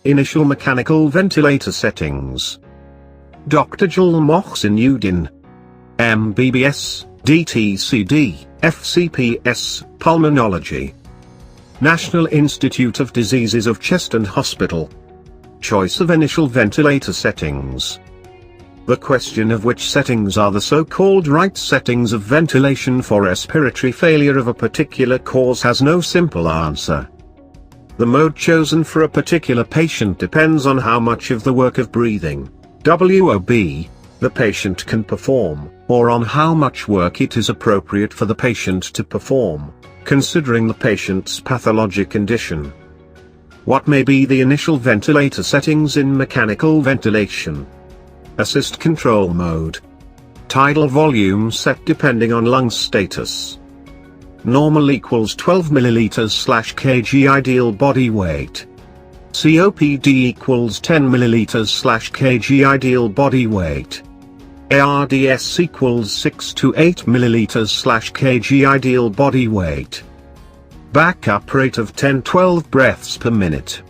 Initial mechanical ventilator settings. Dr. Jalal Mohsin Uddin, MBBS, DTCD, FCPS, Pulmonology. National Institute of Diseases of Chest and Hospital. Choice of initial ventilator settings. The question of which settings are the so-called right settings of ventilation for respiratory failure of a particular cause has no simple answer. The mode chosen for a particular patient depends on how much of the work of breathing, WOB, the patient can perform, or on how much work it is appropriate for the patient to perform, considering the patient's pathologic condition. What may be the initial ventilator settings in mechanical ventilation? Assist control mode. Tidal volume set depending on lung status. Normal equals 12 ml/kg ideal body weight. COPD equals 10 ml/kg ideal body weight. ARDS equals 6 to 8 ml/kg ideal body weight. Backup rate of 10-12 breaths per minute.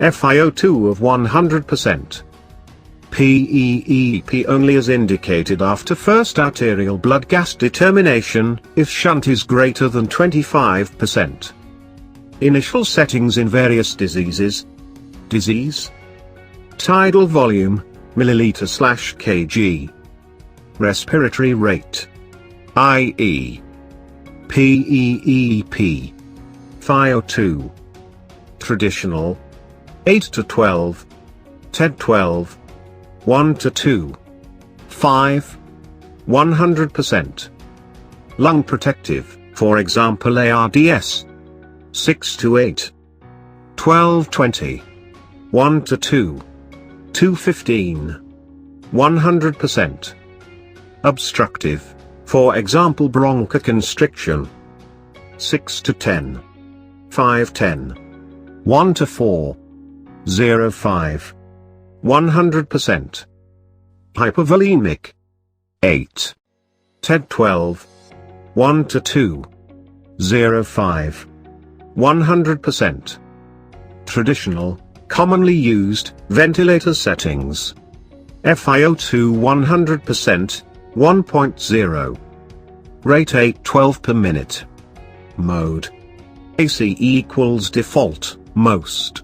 FiO2 of 100%. PEEP only is indicated after first arterial blood gas determination, if shunt is greater than 25%. Initial settings in various diseases. Disease. Tidal volume, milliliter/kg. Respiratory rate. IE. PEEP. FiO2. Traditional. 8 to 12. 10-12. 1 to 2. 5. 100%. Lung protective, for example ARDS. 6 to 8. 12-20. 1 to 2. 2-15. 100%. Obstructive, for example bronchoconstriction. 6 to 10. 5-10. 1 to 4. 0-5. 100%. Hypovolemic. 8. 10-12. 1 to 2. 0-5. 100%. Traditional, commonly used, ventilator settings. FiO2 100%, 1.0. Rate 8-12 per minute. Mode. ACE equals default, most.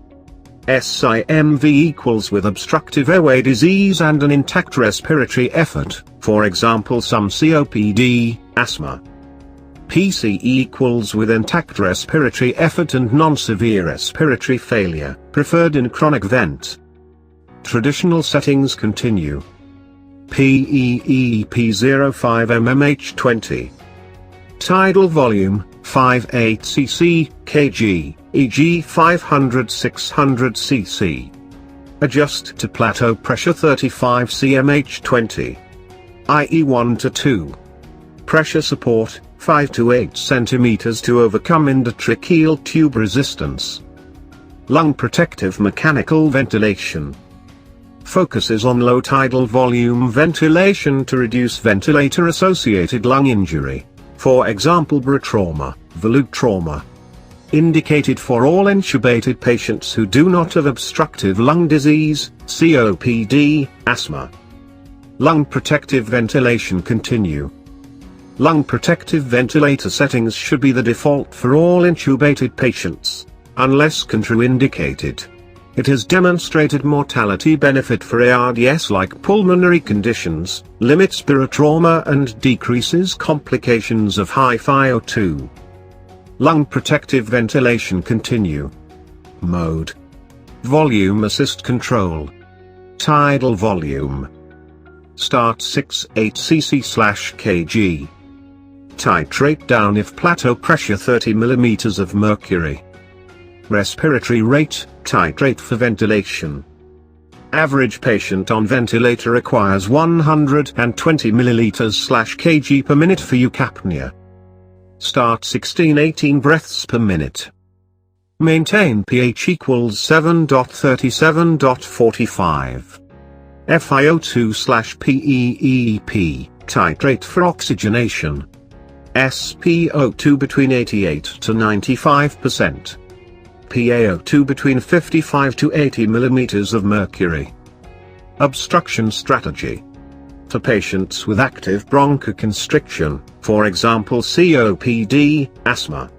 SIMV equals with obstructive airway disease and an intact respiratory effort, for example some COPD, asthma. PC equals with intact respiratory effort and non-severe respiratory failure, preferred in chronic vent. Traditional settings continue. PEEP 05 mmH20. Tidal volume, 5-8 cc, kg, e.g. 500-600 cc. Adjust to plateau pressure 35 cmH20. IE 1 to 2. Pressure support, 5 to 8 cm to overcome endotracheal tube resistance. Lung protective mechanical ventilation. Focuses on low tidal volume ventilation to reduce ventilator-associated lung injury, for example barotrauma, volute trauma. Indicated for all intubated patients who do not have obstructive lung disease, COPD, asthma. Lung protective ventilation continue. Lung protective ventilator settings should be the default for all intubated patients, unless contraindicated. It has demonstrated mortality benefit for ARDS-like pulmonary conditions, limits barotrauma and decreases complications of high FiO2. Lung protective ventilation continue. Mode. Volume assist control. Tidal volume. Start 6-8 cc/kg. Titrate down if plateau pressure 30 mm of mercury. Respiratory rate, titrate for ventilation. Average patient on ventilator requires 120 ml/kg per minute for eucapnia. Start 16-18 breaths per minute. Maintain pH equals 7.37.45. FiO2/PEEP, titrate for oxygenation. SpO2 between 88 to 95%. PaO2 between 55 to 80 mm of mercury. Obstruction strategy. For patients with active bronchoconstriction, for example COPD, asthma.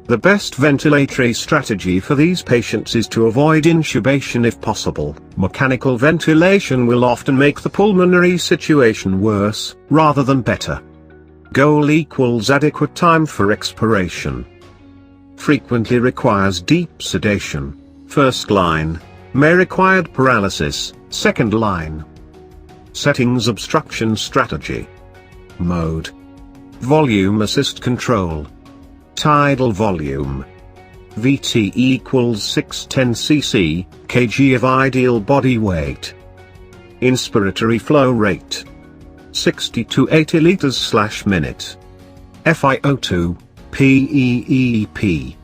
The best ventilatory strategy for these patients is to avoid intubation if possible. Mechanical ventilation will often make the pulmonary situation worse, rather than better. Goal equals adequate time for expiration. Frequently requires deep sedation. First line. May require paralysis, second line. Settings obstruction strategy. Mode. Volume assist control. Tidal volume. VT equals 610 cc, kg of ideal body weight. Inspiratory flow rate. 60 to 80 liters/minute. FiO2, PEEP.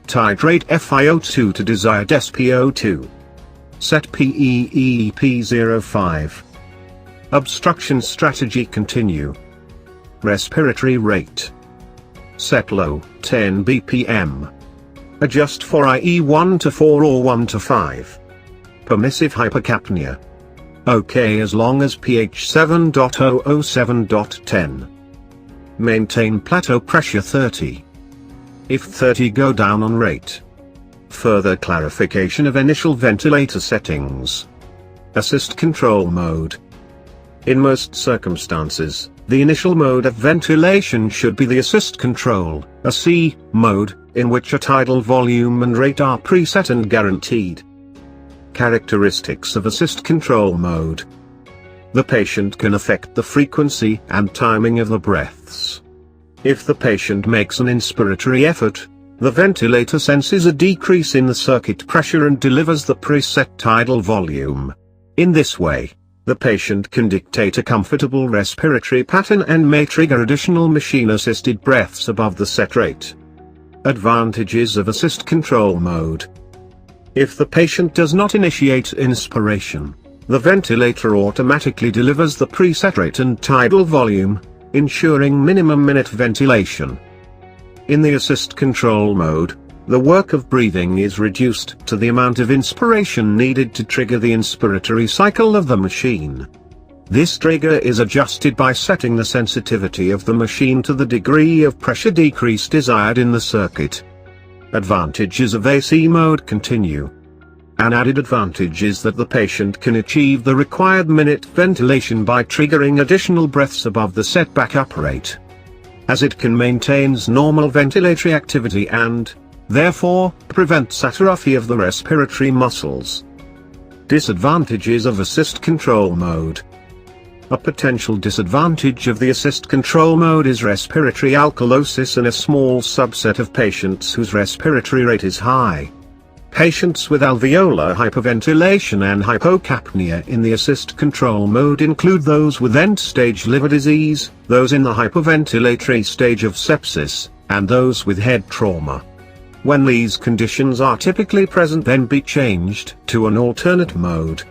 Titrate FiO2 to desired SpO2. Set PEEP 05. Obstruction strategy continue. Respiratory rate. Set low, 10 bpm. Adjust for IE 1 to 4 or 1 to 5. Permissive hypercapnia. OK as long as pH 7.007.10. Maintain plateau pressure 30. If 30 go down on rate. Further clarification of initial ventilator settings. Assist control mode. In most circumstances, the initial mode of ventilation should be the assist control, AC mode, in which a tidal volume and rate are preset and guaranteed. Characteristics of assist control mode. The patient can affect the frequency and timing of the breaths. If the patient makes an inspiratory effort, the ventilator senses a decrease in the circuit pressure and delivers the preset tidal volume. In this way, the patient can dictate a comfortable respiratory pattern and may trigger additional machine-assisted breaths above the set rate. Advantages of assist control mode. If the patient does not initiate inspiration, the ventilator automatically delivers the preset rate and tidal volume, ensuring minimum minute ventilation. In the assist control mode, the work of breathing is reduced to the amount of inspiration needed to trigger the inspiratory cycle of the machine. This trigger is adjusted by setting the sensitivity of the machine to the degree of pressure decrease desired in the circuit. Advantages of AC mode continue. An added advantage is that the patient can achieve the required minute ventilation by triggering additional breaths above the set backup rate, as it can maintains normal ventilatory activity and, therefore, prevents atrophy of the respiratory muscles. Disadvantages of assist control mode. A potential disadvantage of the assist control mode is respiratory alkalosis in a small subset of patients whose respiratory rate is high. Patients with alveolar hyperventilation and hypocapnia in the assist control mode include those with end-stage liver disease, those in the hyperventilatory stage of sepsis, and those with head trauma. When these conditions are typically present, then be changed to an alternate mode.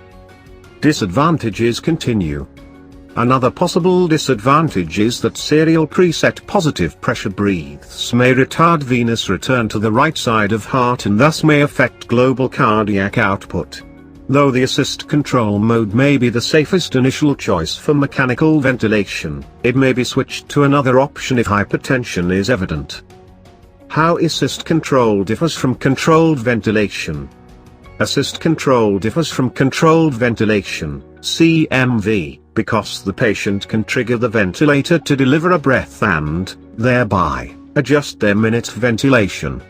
Disadvantages continue. Another possible disadvantage is that serial preset positive pressure breaths may retard venous return to the right side of heart and thus may affect global cardiac output. Though the assist control mode may be the safest initial choice for mechanical ventilation, it may be switched to another option if hypertension is evident. How assist control differs from controlled ventilation. Assist control differs from controlled ventilation, SIMV, because the patient can trigger the ventilator to deliver a breath and, thereby, adjust their minute ventilation.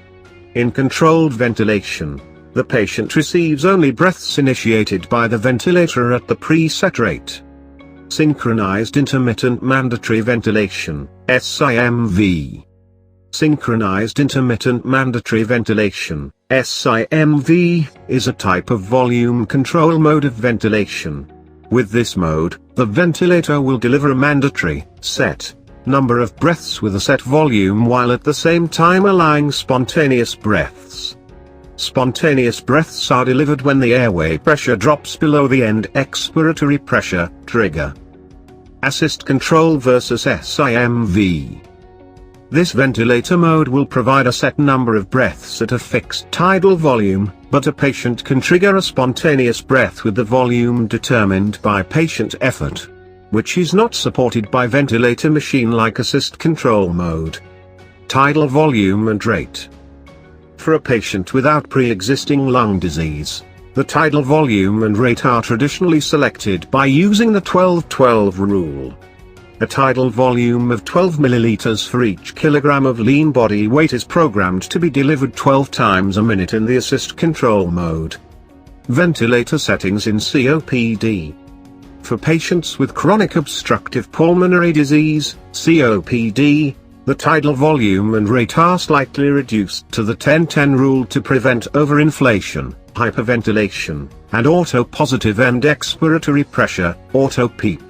In controlled ventilation, the patient receives only breaths initiated by the ventilator at the preset rate. Synchronized intermittent mandatory ventilation, SIMV. Synchronized intermittent mandatory ventilation, SIMV, is a type of volume control mode of ventilation. With this mode, the ventilator will deliver a mandatory, set, number of breaths with a set volume while at the same time allowing spontaneous breaths. Spontaneous breaths are delivered when the airway pressure drops below the end expiratory pressure. Trigger: assist control versus SIMV. This ventilator mode will provide a set number of breaths at a fixed tidal volume, but a patient can trigger a spontaneous breath with the volume determined by patient effort, which is not supported by ventilator machine-like assist control mode. Tidal volume and rate. For a patient without pre-existing lung disease, the tidal volume and rate are traditionally selected by using the 12-12 rule. A tidal volume of 12 milliliters for each kilogram of lean body weight is programmed to be delivered 12 times a minute in the assist control mode. Ventilator settings in COPD. For patients with chronic obstructive pulmonary disease, COPD, the tidal volume and rate are slightly reduced to the 10-10 rule to prevent overinflation, hyperventilation, and auto-positive end expiratory pressure, auto-PEEP.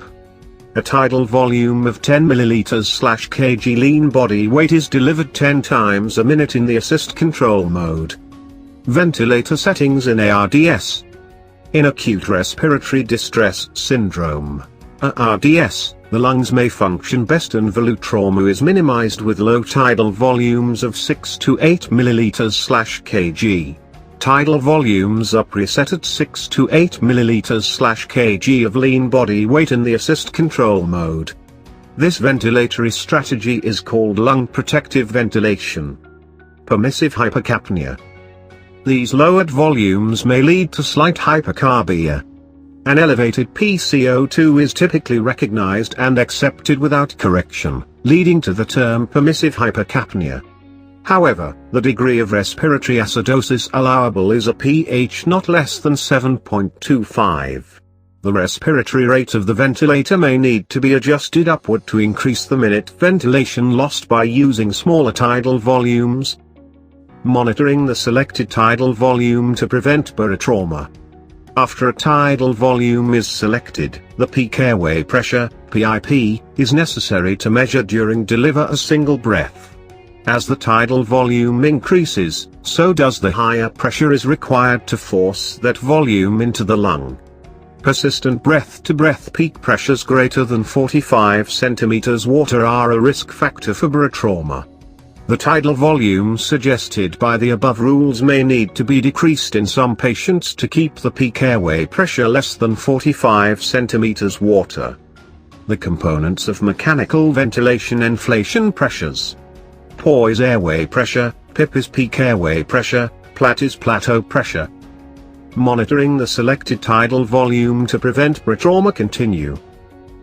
A tidal volume of 10 milliliters/kg lean body weight is delivered 10 times a minute in the assist control mode. Ventilator settings in ARDS. In acute respiratory distress syndrome, ARDS, the lungs may function best and volume trauma is minimized with low tidal volumes of 6 to 8 milliliters/kg. Tidal volumes are preset at 6 to 8 milliliters/kg of lean body weight in the assist control mode. This ventilatory strategy is called lung protective ventilation. Permissive hypercapnia. These lowered volumes may lead to slight hypercapnia. An elevated PCO2 is typically recognized and accepted without correction, leading to the term permissive hypercapnia. However, the degree of respiratory acidosis allowable is a pH not less than 7.25. The respiratory rate of the ventilator may need to be adjusted upward to increase the minute ventilation lost by using smaller tidal volumes. Monitoring the selected tidal volume to prevent barotrauma. After a tidal volume is selected, the peak airway pressure, PIP, is necessary to measure during deliver a single breath. As the tidal volume increases, so does the higher pressure is required to force that volume into the lung. Persistent breath-to-breath peak pressures greater than 45 centimeters water are a risk factor for barotrauma. The tidal volume suggested by the above rules may need to be decreased in some patients to keep the peak airway pressure less than 45 centimeters water. The components of mechanical ventilation: inflation pressures. PAW is airway pressure, PIP is peak airway pressure, PLAT is plateau pressure. Monitoring the selected tidal volume to prevent barotrauma. Continue.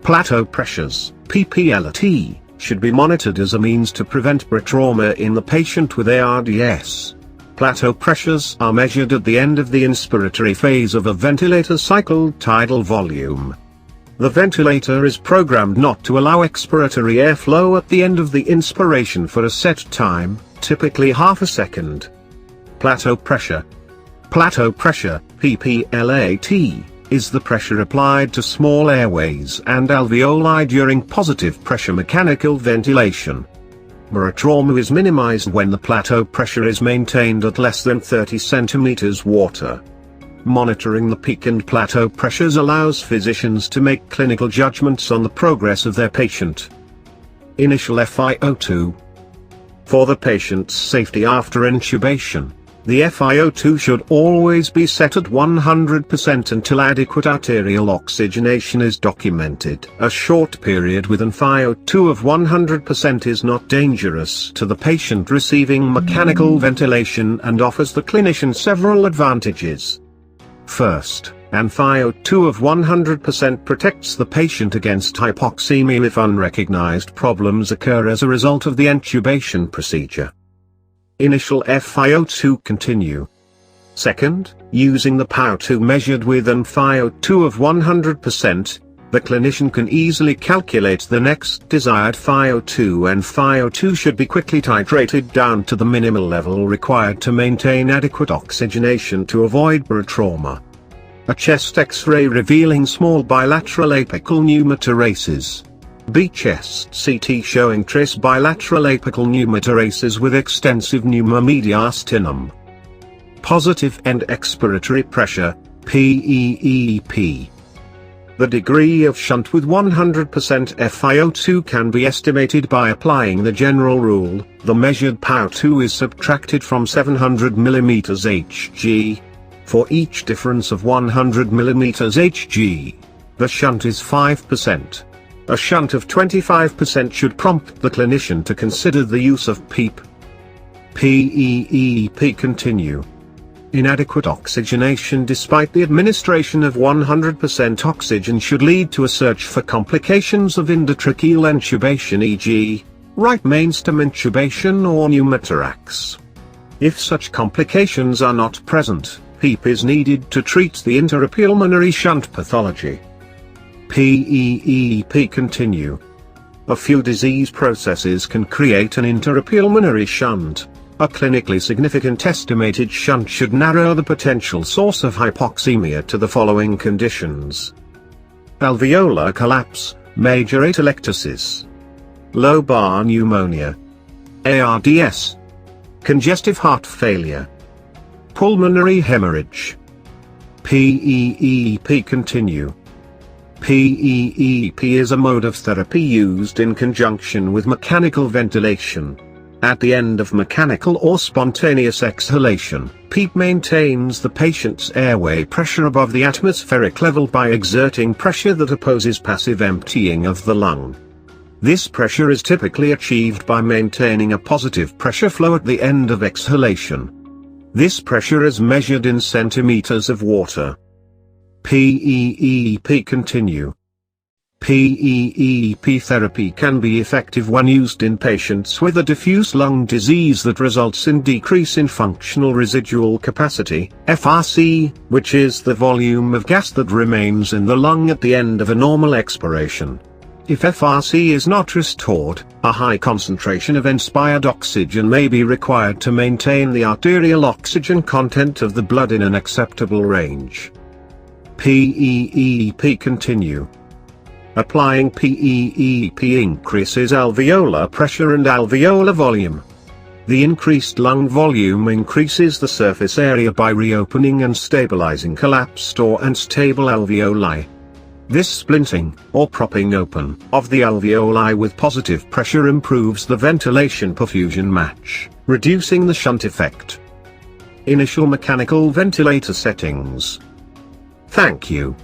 Plateau pressures, PPLT, should be monitored as a means to prevent barotrauma in the patient with ARDS. Plateau pressures are measured at the end of the inspiratory phase of a ventilator cycle tidal volume. The ventilator is programmed not to allow expiratory airflow at the end of the inspiration for a set time, typically half a second. Plateau pressure. Plateau pressure, PPLAT, is the pressure applied to small airways and alveoli during positive pressure mechanical ventilation. Barotrauma is minimized when the plateau pressure is maintained at less than 30 centimeters water. Monitoring the peak and plateau pressures allows physicians to make clinical judgments on the progress of their patient. Initial FiO2. For the patient's safety after intubation, the FiO2 should always be set at 100% until adequate arterial oxygenation is documented. A short period with an FiO2 of 100% is not dangerous to the patient receiving mechanical ventilation and offers the clinician several advantages. First, an FiO2 of 100% protects the patient against hypoxemia if unrecognized problems occur as a result of the intubation procedure. Initial FiO2 continue. Second, using the PiO2 measured with an FiO2 of 100%, the clinician can easily calculate the next desired FiO2, and FiO2 should be quickly titrated down to the minimal level required to maintain adequate oxygenation to avoid barotrauma. A chest X-ray revealing small bilateral apical pneumothoraces. B chest CT showing trace bilateral apical pneumothoraces with extensive pneumomediastinum. positive end expiratory pressure, PEEP. The degree of shunt with 100% FiO2 can be estimated by applying the general rule: the measured PaO2 is subtracted from 700 mm Hg. For each difference of 100 mm Hg, the shunt is 5%. A shunt of 25% should prompt the clinician to consider the use of PEEP. PEEP continue. Inadequate oxygenation despite the administration of 100% oxygen should lead to a search for complications of endotracheal intubation, e.g., right mainstem intubation or pneumothorax. If such complications are not present, PEEP is needed to treat the interpulmonary shunt pathology. PEEP continue. A few disease processes can create an interpulmonary shunt. A clinically significant estimated shunt should narrow the potential source of hypoxemia to the following conditions: alveolar collapse, major atelectasis, lobar pneumonia, ARDS, congestive heart failure, pulmonary hemorrhage. PEEP continue. PEEP is a mode of therapy used in conjunction with mechanical ventilation. At the end of mechanical or spontaneous exhalation, PEEP maintains the patient's airway pressure above the atmospheric level by exerting pressure that opposes passive emptying of the lung. This pressure is typically achieved by maintaining a positive pressure flow at the end of exhalation. This pressure is measured in centimeters of water. PEEP continue. PEEP therapy can be effective when used in patients with a diffuse lung disease that results in decrease in functional residual capacity, FRC, which is the volume of gas that remains in the lung at the end of a normal expiration. If FRC is not restored, a high concentration of inspired oxygen may be required to maintain the arterial oxygen content of the blood in an acceptable range. PEEP continue. Applying PEEP increases alveolar pressure and alveolar volume. The increased lung volume increases the surface area by reopening and stabilizing collapsed or unstable alveoli. This splinting, or propping open, of the alveoli with positive pressure improves the ventilation-perfusion match, reducing the shunt effect. Initial mechanical ventilator settings. Thank you.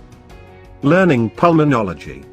Learning pulmonology.